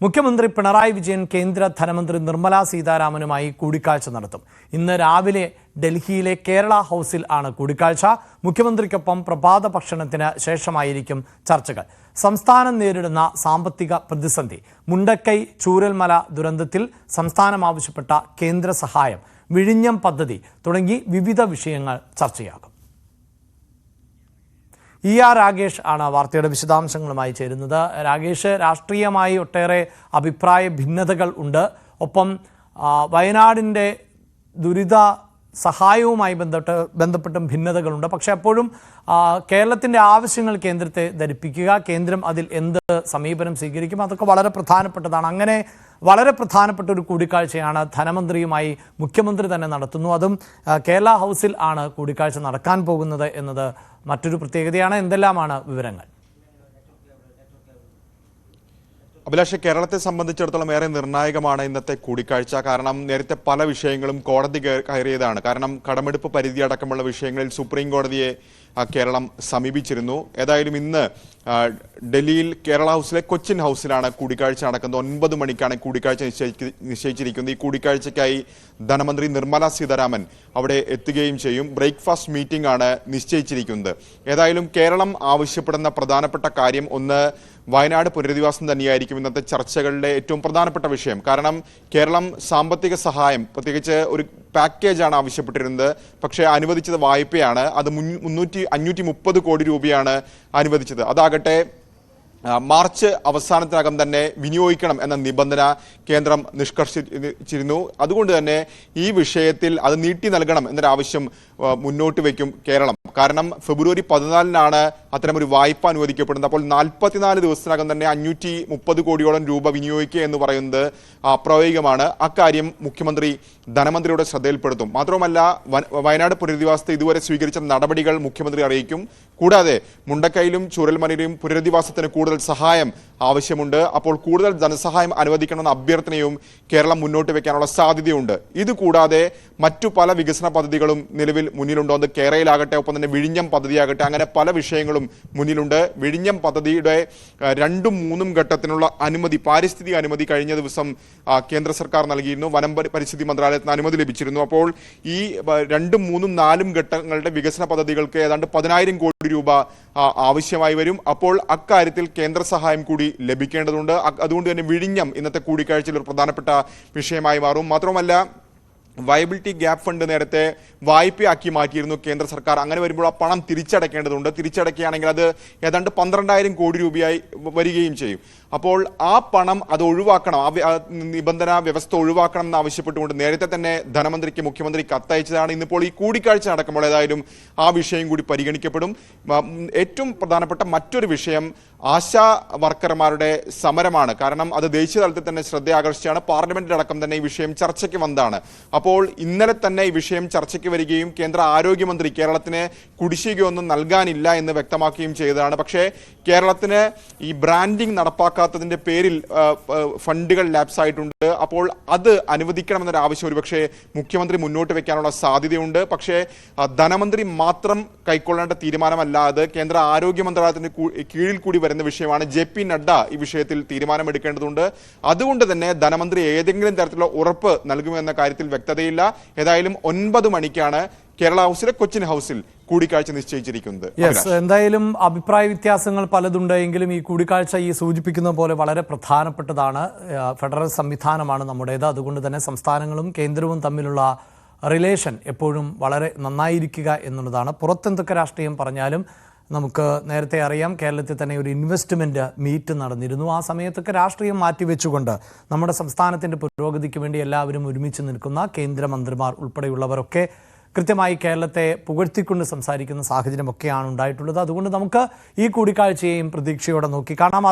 മുഖ്യമന്ത്രി പിണറായി വിജയൻ കേന്ദ്ര ധനമന്ത്രി നിർമ്മല സീതാരാമനുമായി കൂടിക്കാഴ്ച നടത്തും. ഇന്ന് രാവിലെ ഡൽഹിയിലെ കേരള ഹൗസിൽ ആണ് കൂടിക്കാഴ്ച. മുഖ്യമന്ത്രിക്കൊപ്പം പ്രഭാത ഭക്ഷണത്തിന് ശേഷമായിരിക്കും ചർച്ചകൾ. സംസ്ഥാനം നേരിടുന്ന സാമ്പത്തിക പ്രതിസന്ധി, മുണ്ടക്കൈ ചൂരൽമല ദുരന്തത്തിൽ സംസ്ഥാനം ആവശ്യപ്പെട്ട കേന്ദ്ര സഹായം, വിഴിഞ്ഞം പദ്ധതി തുടങ്ങി വിവിധ വിഷയങ്ങൾ ചർച്ചയാകും. ER രാഗേഷ് ആണ് വാർത്തയുടെ വിശദാംശങ്ങളുമായി ചേരുന്നത്. രാഗേഷ്, രാഷ്ട്രീയമായി ഒട്ടേറെ അഭിപ്രായ ഭിന്നതകൾ ഉണ്ട്. ഒപ്പം വയനാടിൻ്റെ ദുരിത സഹായവുമായി ബന്ധപ്പെട്ടും ഭിന്നതകളുണ്ട്. പക്ഷേ അപ്പോഴും കേരളത്തിൻ്റെ ആവശ്യങ്ങൾ കേന്ദ്രത്തെ ധരിപ്പിക്കുക, കേന്ദ്രം അതിൽ എന്ത് സമീപനം സ്വീകരിക്കും, അതൊക്കെ വളരെ പ്രധാനപ്പെട്ടതാണ്. അങ്ങനെ വളരെ പ്രധാനപ്പെട്ട ഒരു കൂടിക്കാഴ്ചയാണ് ധനമന്ത്രിയുമായി മുഖ്യമന്ത്രി തന്നെ നടത്തുന്നു. അതും കേരള ഹൗസിൽ ആണ് കൂടിക്കാഴ്ച നടക്കാൻ പോകുന്നത് എന്നത് മറ്റൊരു പ്രത്യേകതയാണ്. എന്തെല്ലാമാണ് വിവരങ്ങൾ? അഭിലാഷ്, കേരളത്തെ സംബന്ധിച്ചിടത്തോളം ഏറെ നിർണായകമാണ് ഇന്നത്തെ കൂടിക്കാഴ്ച. കാരണം നേരത്തെ പല വിഷയങ്ങളും കോടതി കയറിയതാണ്. കാരണം കടമെടുപ്പ് പരിധി അടക്കമുള്ള വിഷയങ്ങളിൽ സുപ്രീം കോടതിയെ കേരളം സമീപിച്ചിരുന്നു. ഏതായാലും ഇന്ന് ഡൽഹിയിൽ കേരള ഹൗസിലെ കൊച്ചിൻ ഹൗസിലാണ് കൂടിക്കാഴ്ച നടക്കുന്നത്. 9 മണിക്കാണ് കൂടിക്കാഴ്ച നിശ്ചയിച്ചിരിക്കുന്നത്. ഈ കൂടിക്കാഴ്ചയ്ക്കായി ധനമന്ത്രി നിർമ്മല സീതാരാമൻ അവിടെ എത്തുകയും ചെയ്യും. ബ്രേക്ക്ഫാസ്റ്റ് മീറ്റിംഗ് ആണ് നിശ്ചയിച്ചിരിക്കുന്നത്. ഏതായാലും കേരളം ആവശ്യപ്പെടുന്ന പ്രധാനപ്പെട്ട കാര്യം ഒന്ന് വയനാട് പുനരധിവാസം തന്നെയായിരിക്കും ഇന്നത്തെ ചർച്ചകളുടെ ഏറ്റവും പ്രധാനപ്പെട്ട വിഷയം. കാരണം കേരളം സാമ്പത്തിക സഹായം, പ്രത്യേകിച്ച് ഒരു പാക്കേജാണ് ആവശ്യപ്പെട്ടിരുന്നത്. പക്ഷേ അനുവദിച്ചത് വായ്പയാണ്. അത് 530 കോടി രൂപയാണ് അനുവദിച്ചത്. അതാകട്ടെ മാർച്ച് അവസാനത്തിനകം തന്നെ വിനിയോഗിക്കണം എന്ന നിബന്ധന കേന്ദ്രം നിഷ്കർഷിച്ചിരുന്നു. അതുകൊണ്ട് തന്നെ ഈ വിഷയത്തിൽ അത് നീട്ടി നൽകണം എന്നൊരാവശ്യം മുന്നോട്ട് വയ്ക്കും കേരളം. കാരണം ഫെബ്രുവരി 14-നാണ് അത്തരമൊരു വായ്പ അനുവദിക്കപ്പെടുന്നത്. അപ്പോൾ 44 ദിവസത്തിനകം തന്നെ 530 കോടിയോളം രൂപ വിനിയോഗിക്കുക എന്ന് പറയുന്നത് അപ്രായോഗികമാണ്. അക്കാര്യം മുഖ്യമന്ത്രി ധനമന്ത്രിയുടെ ശ്രദ്ധയിൽപ്പെടുത്തും. മാത്രവുമല്ല, വയനാട് പുനരധിവാസത്തെ ഇതുവരെ സ്വീകരിച്ച നടപടികൾ മുഖ്യമന്ത്രി അറിയിക്കും. കൂടാതെ മുണ്ടക്കൈയിലും ചൂരൽമലയിലും പുനരധിവാസത്തിന് കൂടുതൽ സഹായം ആവശ്യമുണ്ട്. അപ്പോൾ കൂടുതൽ ധനസഹായം അനുവദിക്കണമെന്ന അഭ്യർത്ഥനയും കേരളം മുന്നോട്ട് വെക്കാനുള്ള സാധ്യതയുണ്ട്. ഇതുകൂടാതെ മറ്റു പല വികസന പദ്ധതികളും നിലവിൽ മുന്നിലുണ്ടോ. അത് കേരളയിലാകട്ടെ, ഒപ്പം തന്നെ വിഴിഞ്ഞം പദ്ധതിയാകട്ടെ, അങ്ങനെ പല വിഷയങ്ങളും മുന്നിലുണ്ട്. വിഴിഞ്ഞം പദ്ധതിയുടെ 2ഉം 3ഉം ഘട്ടത്തിനുള്ള അനുമതി, പാരിസ്ഥിതിക അനുമതി കഴിഞ്ഞ ദിവസം കേന്ദ്ര സർക്കാർ നൽകിയിരുന്നു. വനം പരിസ്ഥിതി മന്ത്രാലയത്തിന് അനുമതി ലഭിച്ചിരുന്നു. അപ്പോൾ ഈ 2ഉം 3ഉം 4ഉം ഘട്ടങ്ങളുടെ വികസന പദ്ധതികൾക്ക് ഏതാണ്ട് 10,000 കോടി രൂപ ആവശ്യമായി വരും. അപ്പോൾ അക്കാര്യത്തിൽ കേന്ദ്ര സഹായം കൂടി ലഭിക്കേണ്ടതുണ്ട്. അതുകൊണ്ട് തന്നെ വിഴിഞ്ഞം ഇന്നത്തെ കൂടിക്കാഴ്ചയിൽ ഒരു പ്രധാനപ്പെട്ട വിഷയമായി മാറും. മാത്രമല്ല, വയബിലിറ്റി ഗ്യാപ്പ് ഫണ്ട് നേരത്തെ വായ്പയാക്കി മാറ്റിയിരുന്നു കേന്ദ്ര സർക്കാർ. അങ്ങനെ വരുമ്പോൾ ആ പണം തിരിച്ചടയ്ക്കേണ്ടതുണ്ട്. തിരിച്ചടയ്ക്കുകയാണെങ്കിൽ അത് ഏതാണ്ട് 12,000 കോടി രൂപയായി വരികയും ചെയ്യും. അപ്പോൾ ആ പണം അത് ഒഴിവാക്കണം, ആ നിബന്ധന വ്യവസ്ഥ ഒഴിവാക്കണം എന്ന് ആവശ്യപ്പെട്ടുകൊണ്ട് നേരത്തെ തന്നെ ധനമന്ത്രിക്ക് മുഖ്യമന്ത്രി കത്തയച്ചതാണ്. ഇന്നിപ്പോൾ ഈ കൂടിക്കാഴ്ച നടക്കുമ്പോൾ ഏതായാലും ആ വിഷയം കൂടി പരിഗണിക്കപ്പെടും. ഏറ്റവും പ്രധാനപ്പെട്ട മറ്റൊരു വിഷയം ആശാ വർക്കർമാരുടെ സമരമാണ്. കാരണം അത് ദേശീയ തലത്തിൽ തന്നെ ശ്രദ്ധ ആകർഷിച്ചാണ്. പാർലമെന്റിലടക്കം തന്നെ ഈ വിഷയം ചർച്ചയ്ക്ക് വന്നതാണ്. അപ്പോൾ ഇന്നലെ തന്നെ ഈ വിഷയം ചർച്ചയ്ക്ക് വരികയും കേന്ദ്ര ആരോഗ്യമന്ത്രി കേരളത്തിന് കുടിശ്ശികയൊന്നും നൽകാനില്ല എന്ന് വ്യക്തമാക്കുകയും ചെയ്തതാണ്. പക്ഷേ കേരളത്തിന് ഈ ബ്രാൻഡിംഗ് നടപ്പാക്കാത്തതിന്റെ പേരിൽ ഫണ്ടുകൾ ലാപ്സ് ആയിട്ടുണ്ട്. അപ്പോൾ അത് അനുവദിക്കണമെന്നൊരു ആവശ്യം ഒരുപക്ഷെ മുഖ്യമന്ത്രി മുന്നോട്ട് വെക്കാനുള്ള സാധ്യതയുണ്ട്. പക്ഷേ ധനമന്ത്രി മാത്രം കൈക്കൊള്ളേണ്ട തീരുമാനമല്ലാതെ കേന്ദ്ര ആരോഗ്യ മന്ത്രാലയത്തിന്റെ കീഴിൽ കൂടി വരുന്ന വിഷയമാണ്. JP നഡ്ഡ ഈ വിഷയത്തിൽ തീരുമാനമെടുക്കേണ്ടതുണ്ട്. അതുകൊണ്ട് തന്നെ ധനമന്ത്രി ഏതെങ്കിലും തരത്തിലുള്ള ഉറപ്പ് നൽകുമെന്ന കാര്യത്തിൽ വ്യക്തതയില്ല. ഏതായാലും 9 മണിക്കാണ് കേരള ഹൗസിലെ കൊച്ചിൻ ഹൗസിൽ കൂടിക്കാഴ്ച നിശ്ചയിച്ചിരിക്കുന്നത്. എന്തായാലും അഭിപ്രായ വ്യത്യാസങ്ങൾ പലതുണ്ടെങ്കിലും ഈ കൂടിക്കാഴ്ച ഈ സൂചിപ്പിക്കുന്ന പോലെ വളരെ പ്രധാനപ്പെട്ടതാണ്. ഫെഡറൽ സംവിധാനമാണ് നമ്മുടേത്. അതുകൊണ്ട് തന്നെ സംസ്ഥാനങ്ങളും കേന്ദ്രവും തമ്മിലുള്ള റിലേഷൻ എപ്പോഴും വളരെ നന്നായിരിക്കുക എന്നുള്ളതാണ്. പുറത്തെന്തൊക്കെ രാഷ്ട്രീയം പറഞ്ഞാലും നമുക്ക് നേരത്തെ അറിയാം, കേരളത്തിൽ തന്നെ ഒരു ഇൻവെസ്റ്റ്മെൻറ്റ് മീറ്റ് നടന്നിരുന്നു. ആ സമയത്തൊക്കെ രാഷ്ട്രീയം മാറ്റിവെച്ചുകൊണ്ട് നമ്മുടെ സംസ്ഥാനത്തിൻ്റെ പുരോഗതിക്ക് വേണ്ടി എല്ലാവരും ഒരുമിച്ച് നിൽക്കുന്ന കേന്ദ്രമന്ത്രിമാർ ഉൾപ്പെടെയുള്ളവരൊക്കെ കൃത്യമായി കേരളത്തെ പുകഴ്ത്തിക്കൊണ്ട് സംസാരിക്കുന്ന സാഹചര്യമൊക്കെയാണ് ഉണ്ടായിട്ടുള്ളത്. അതുകൊണ്ട് നമുക്ക് ഈ കൂടിക്കാഴ്ചയെയും പ്രതീക്ഷയോടെ നോക്കി കാണാം.